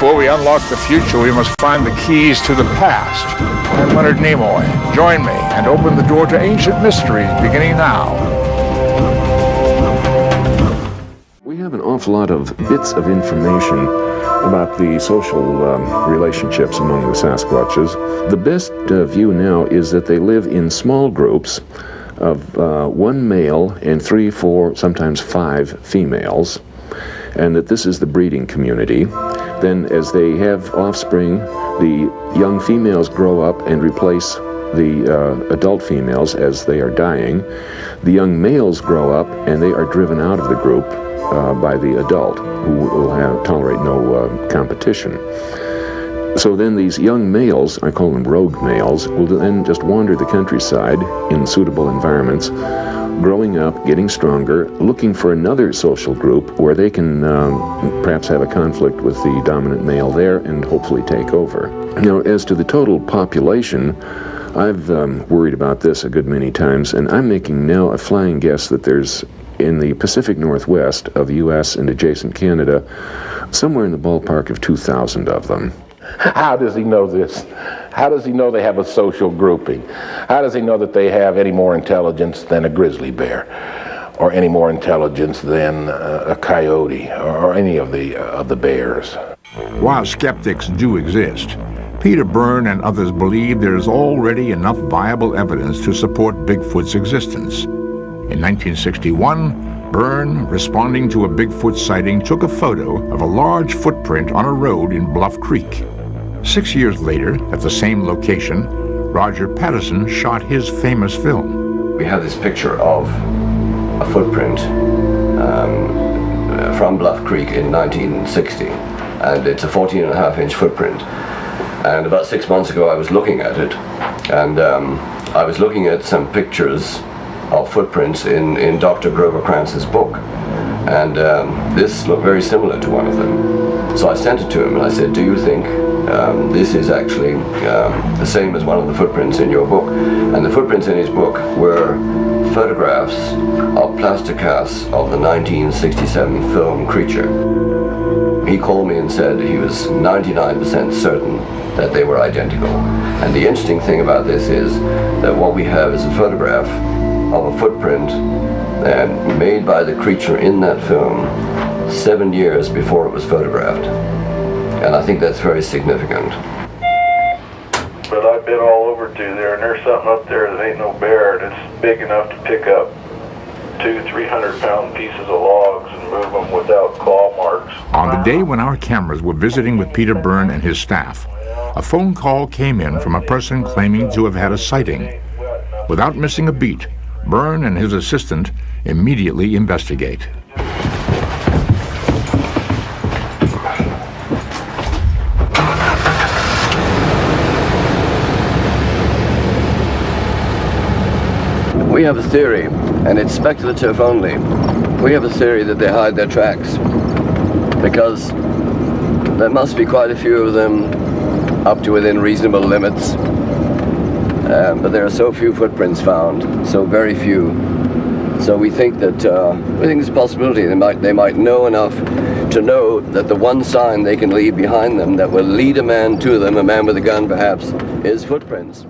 Before we unlock the future, we must find the keys to the past. I'm Leonard Nimoy. Join me and open the door to ancient mysteries beginning now. We have an awful lot of bits of information about the social relationships among the Sasquatches. The best view now is that they live in small groups of one male and 3, 4, sometimes 5 females, and that this is the breeding community. Then as they have offspring, the young females grow up and replace the adult females as they are dying. The young males grow up and they are driven out of the group by the adult, who will tolerate no competition. So then these young males, I call them rogue males, will then just wander the countryside in suitable environments, growing up, getting stronger, looking for another social group where they can perhaps have a conflict with the dominant male there and hopefully take over. Now, as to the total population, I've worried about this a good many times, and I'm making now a flying guess that there's, in the Pacific Northwest of U.S. and adjacent Canada, somewhere in the ballpark of 2,000 of them. How does he know this? How does he know they have a social grouping? How does he know that they have any more intelligence than a grizzly bear, or any more intelligence than a coyote, or any of the bears? While skeptics do exist, Peter Byrne and others believe there is already enough viable evidence to support Bigfoot's existence. In 1961, Byrne, responding to a Bigfoot sighting, took a photo of a large footprint on a road in Bluff Creek. 6 years later, at the same location, Roger Patterson shot his famous film. We have this picture of a footprint from Bluff Creek in 1960, and it's a 14.5-inch footprint. And about 6 months ago I was looking at it, and I was looking at some pictures of footprints in Dr. Grover Kranz's book, and this looked very similar to one of them. So I sent it to him and I said, do you think this is actually the same as one of the footprints in your book? And the footprints in his book were photographs of plaster casts of the 1967 film Creature. He called me and said he was 99% certain that they were identical. And the interesting thing about this is that what we have is a photograph of a footprint made by the creature in that film 7 years before it was photographed. And I think that's very significant. But I've been all over through there, and there's something up there that ain't no bear, and it's big enough to pick up 200-300-pound pieces of logs and move them without claw marks. On the day when our cameras were visiting with Peter Byrne and his staff, a phone call came in from a person claiming to have had a sighting. Without missing a beat, Byrne and his assistant immediately investigate. We have a theory, and it's speculative only. We have a theory that they hide their tracks, because there must be quite a few of them up to within reasonable limits. But there are so few footprints found, so very few. So we think that it's a possibility they might know enough to know that the one sign they can leave behind them that will lead a man to them, a man with a gun perhaps, is footprints.